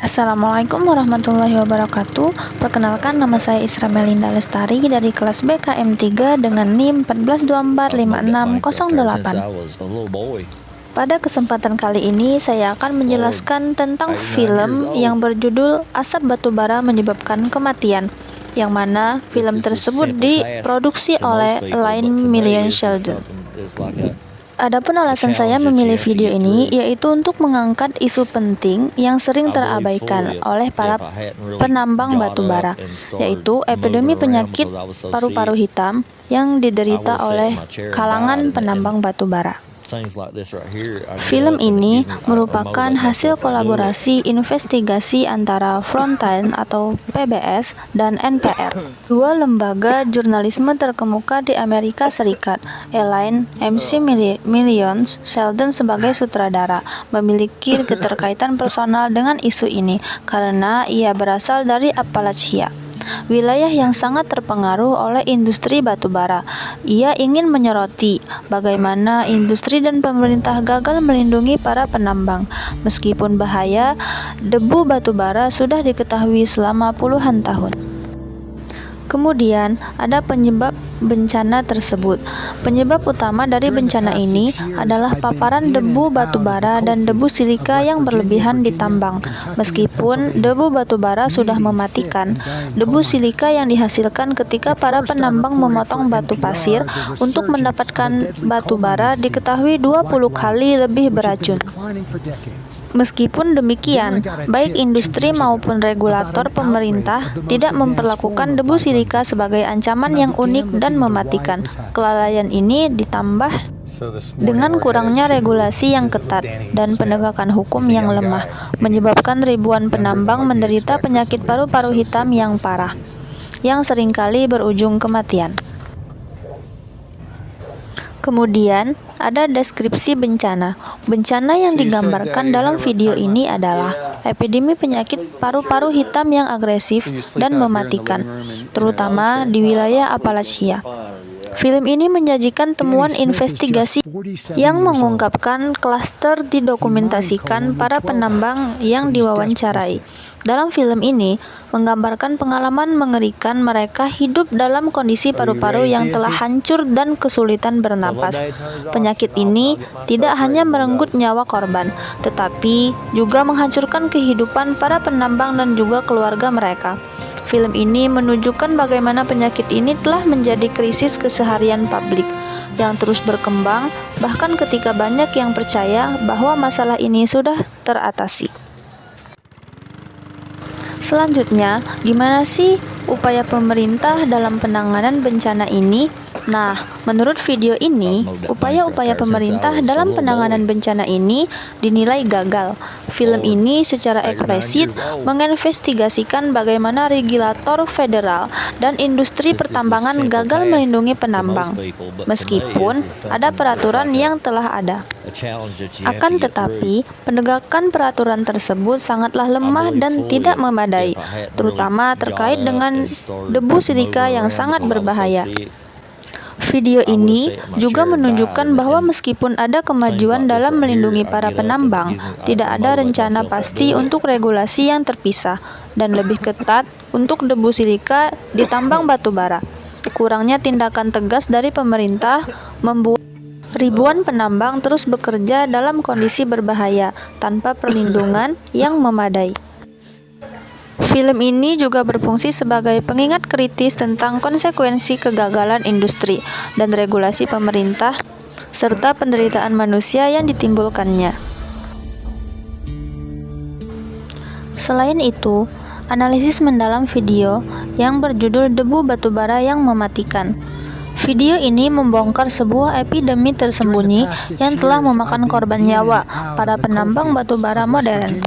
Assalamualaikum warahmatullahi wabarakatuh. Perkenalkan, nama saya Isra Melinda Lestari dari kelas BKM 3 dengan NIM 142456008. Pada kesempatan kali ini saya akan menjelaskan tentang film yang berjudul Asap Batubara Menyebabkan Kematian, yang mana film tersebut diproduksi oleh Line Million Sheldon. Adapun alasan saya memilih video ini yaitu untuk mengangkat isu penting yang sering terabaikan oleh para penambang batubara, yaitu epidemi penyakit paru-paru hitam yang diderita oleh kalangan penambang batubara. Film ini merupakan hasil kolaborasi investigasi antara Frontline atau PBS dan NPR, dua lembaga jurnalisme terkemuka di Amerika Serikat. Elaine MC Millions Sheldon sebagai sutradara memiliki keterkaitan personal dengan isu ini karena ia berasal dari Appalachia, wilayah yang sangat terpengaruh oleh industri batubara. Ia ingin menyoroti bagaimana industri dan pemerintah gagal melindungi para penambang. Meskipun bahaya, debu batubara sudah diketahui selama puluhan tahun. Kemudian ada penyebab bencana tersebut. Penyebab utama dari bencana ini adalah paparan debu batubara dan debu silika yang berlebihan ditambang. Meskipun debu batubara sudah mematikan, debu silika yang dihasilkan ketika para penambang memotong batu pasir untuk mendapatkan batubara diketahui 20 kali lebih beracun. Meskipun demikian, baik industri maupun regulator pemerintah tidak memperlakukan debu silika sebagai ancaman yang unik dan mematikan. Kelalaian ini ditambah dengan kurangnya regulasi yang ketat dan penegakan hukum yang lemah, menyebabkan ribuan penambang menderita penyakit paru-paru hitam yang parah, yang seringkali berujung kematian. Kemudian, ada deskripsi bencana. Bencana yang digambarkan dalam video ini adalah epidemi penyakit paru-paru hitam yang agresif dan mematikan, terutama di wilayah Appalachia. Film ini menyajikan temuan investigasi yang mengungkapkan klaster didokumentasikan para penambang yang diwawancarai. Dalam film ini menggambarkan pengalaman mengerikan mereka hidup dalam kondisi paru-paru yang telah hancur dan kesulitan bernapas. Penyakit ini tidak hanya merenggut nyawa korban, tetapi juga menghancurkan kehidupan para penambang dan juga keluarga mereka. Film ini menunjukkan bagaimana penyakit ini telah menjadi krisis keseharian publik yang terus berkembang, bahkan ketika banyak yang percaya bahwa masalah ini sudah teratasi. Selanjutnya, gimana sih upaya pemerintah dalam penanganan bencana ini? Nah, menurut video ini, upaya-upaya pemerintah dalam penanganan bencana ini dinilai gagal. Film ini secara eksplisit menginvestigasikan bagaimana regulator federal dan industri pertambangan gagal melindungi penambang, meskipun ada peraturan yang telah ada. Akan tetapi, penegakan peraturan tersebut sangatlah lemah dan tidak memadai, terutama terkait dengan debu silika yang sangat berbahaya. Video ini juga menunjukkan bahwa meskipun ada kemajuan dalam melindungi para penambang, tidak ada rencana pasti untuk regulasi yang terpisah dan lebih ketat untuk debu silika di tambang batubara. Kurangnya tindakan tegas dari pemerintah membuat ribuan penambang terus bekerja dalam kondisi berbahaya tanpa perlindungan yang memadai. Film ini juga berfungsi sebagai pengingat kritis tentang konsekuensi kegagalan industri dan regulasi pemerintah, serta penderitaan manusia yang ditimbulkannya. Selain itu, analisis mendalam video yang berjudul Debu Batubara yang Mematikan. Video ini membongkar sebuah epidemi tersembunyi yang telah memakan korban nyawa para penambang batubara modern.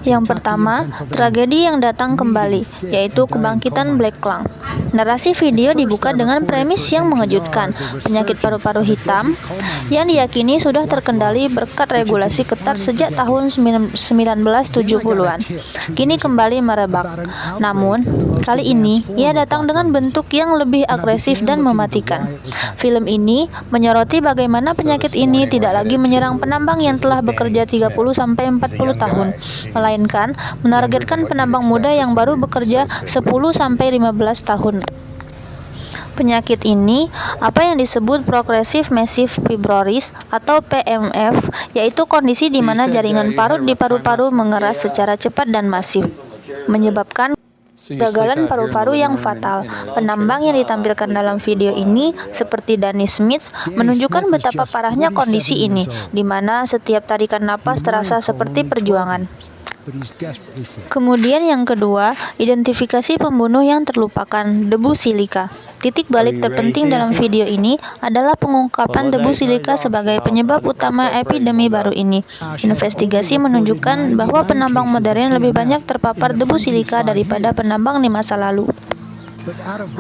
Yang pertama, tragedi yang datang kembali, yaitu kebangkitan Black Lung. Narasi video dibuka dengan premis yang mengejutkan, penyakit paru-paru hitam yang diyakini sudah terkendali berkat regulasi ketat sejak tahun 1970-an, kini kembali merebak. Namun, kali ini ia datang dengan bentuk yang lebih agresif dan mematikan. Film ini menyoroti bagaimana penyakit ini tidak lagi menyerang penambang yang telah bekerja 30-40 tahun, melainkan menargetkan penambang muda yang baru bekerja 10-15 tahun. Penyakit ini, apa yang disebut Progressive Massive Fibrosis atau PMF, yaitu kondisi di mana jaringan parut di paru-paru mengeras secara cepat dan masif, menyebabkan gagalan paru-paru yang fatal. Penambang yang ditampilkan dalam video ini, seperti Danny Smith, menunjukkan betapa parahnya kondisi ini, di mana setiap tarikan napas terasa seperti perjuangan. Kemudian yang kedua, identifikasi pembunuh yang terlupakan, debu silika. Titik balik terpenting dalam video ini adalah pengungkapan debu silika sebagai penyebab utama epidemi baru ini. Investigasi menunjukkan bahwa penambang modern lebih banyak terpapar debu silika daripada penambang di masa lalu.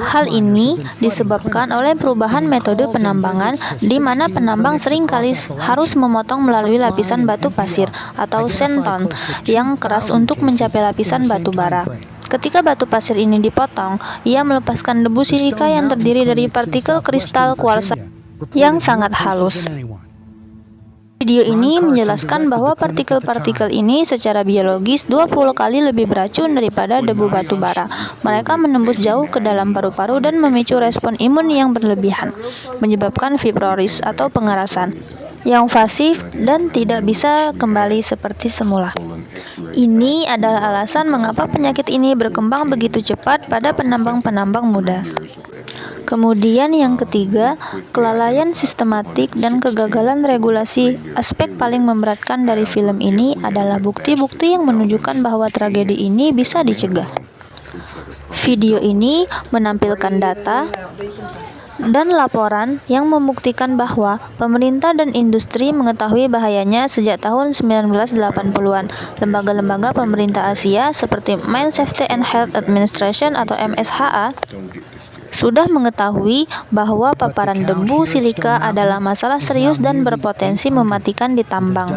Hal ini disebabkan oleh perubahan metode penambangan, di mana penambang seringkali harus memotong melalui lapisan batu pasir atau sandstone yang keras untuk mencapai lapisan batu bara. Ketika batu pasir ini dipotong, ia melepaskan debu silika yang terdiri dari partikel kristal kuarsa yang sangat halus. Video ini menjelaskan bahwa partikel-partikel ini secara biologis 20 kali lebih beracun daripada debu batu bara. Mereka menembus jauh ke dalam paru-paru dan memicu respon imun yang berlebihan, menyebabkan fibrosis atau pengerasan yang pasif dan tidak bisa kembali seperti semula. Ini adalah alasan mengapa penyakit ini berkembang begitu cepat pada penambang-penambang muda. Kemudian yang ketiga, kelalaian sistematik dan kegagalan regulasi. Aspek paling memberatkan dari film ini adalah bukti-bukti yang menunjukkan bahwa tragedi ini bisa dicegah. Video ini menampilkan data dan laporan yang membuktikan bahwa pemerintah dan industri mengetahui bahayanya sejak tahun 1980-an. Lembaga-lembaga pemerintah Asia seperti Mine Safety and Health Administration atau MSHA sudah mengetahui bahwa paparan debu silika adalah masalah serius dan berpotensi mematikan di tambang.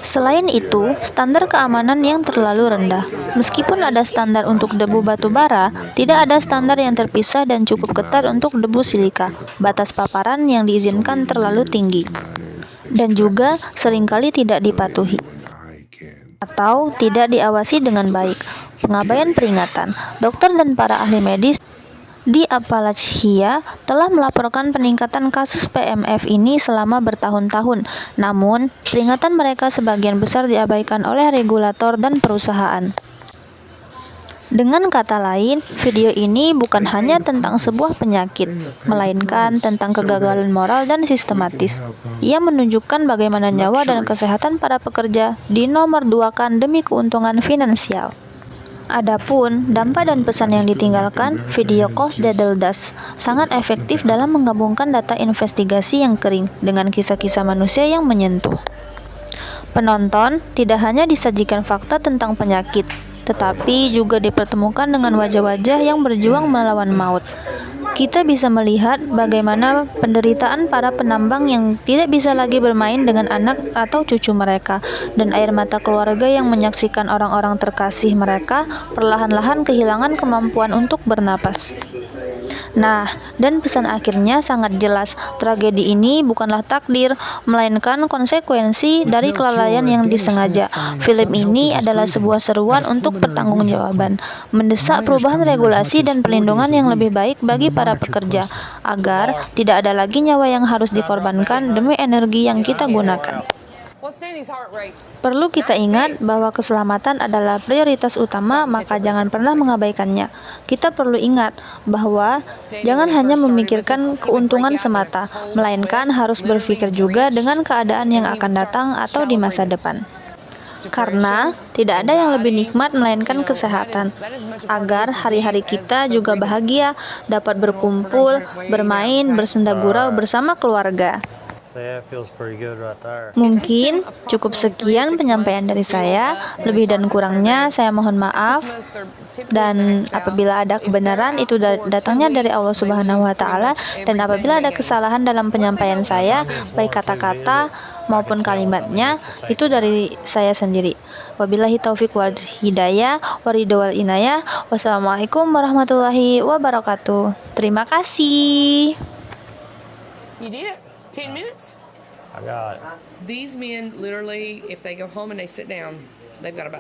Selain itu, standar keamanan yang terlalu rendah. Meskipun ada standar untuk debu batu bara, tidak ada standar yang terpisah dan cukup ketat untuk debu silika. Batas paparan yang diizinkan terlalu tinggi dan juga seringkali tidak dipatuhi atau tidak diawasi dengan baik. Pengabaian peringatan. Dokter dan para ahli medis di Appalachia telah melaporkan peningkatan kasus PMF ini selama bertahun-tahun. Namun, peringatan mereka sebagian besar diabaikan oleh regulator dan perusahaan. Dengan kata lain, video ini bukan hanya tentang sebuah penyakit, melainkan tentang kegagalan moral dan sistematis. Ia menunjukkan bagaimana nyawa dan kesehatan para pekerja dinomorduakan demi keuntungan finansial. Adapun dampak dan pesan yang ditinggalkan, video Coast Daddle Dash sangat efektif dalam menggabungkan data investigasi yang kering dengan kisah-kisah manusia yang menyentuh. Penonton tidak hanya disajikan fakta tentang penyakit, tetapi juga dipertemukan dengan wajah-wajah yang berjuang melawan maut. Kita bisa melihat bagaimana penderitaan para penambang yang tidak bisa lagi bermain dengan anak atau cucu mereka, dan air mata keluarga yang menyaksikan orang-orang terkasih mereka perlahan-lahan kehilangan kemampuan untuk bernapas. Nah, dan pesan akhirnya sangat jelas, tragedi ini bukanlah takdir, melainkan konsekuensi dari kelalaian yang disengaja. Film ini adalah sebuah seruan untuk pertanggungjawaban, mendesak perubahan regulasi dan perlindungan yang lebih baik bagi para pekerja, agar tidak ada lagi nyawa yang harus dikorbankan demi energi yang kita gunakan. Perlu kita ingat bahwa keselamatan adalah prioritas utama, maka jangan pernah mengabaikannya. Kita perlu ingat bahwa jangan hanya memikirkan keuntungan semata, melainkan harus berpikir juga dengan keadaan yang akan datang atau di masa depan. Karena tidak ada yang lebih nikmat melainkan kesehatan, agar hari-hari kita juga bahagia, dapat berkumpul, bermain, bersenda gurau bersama keluarga. Mungkin cukup sekian penyampaian dari saya. Lebih dan kurangnya saya mohon maaf. Dan apabila ada kebenaran itu datangnya dari Allah Subhanahu wa taala, dan apabila ada kesalahan dalam penyampaian saya, baik kata-kata maupun kalimatnya, itu dari saya sendiri. Wabillahi taufik wal hidayah, waridho wal inayah. Wassalamualaikum warahmatullahi wabarakatuh. Terima kasih. You did it. 10 minutes? I got it. These men literally, if they go home and they sit down, they've got about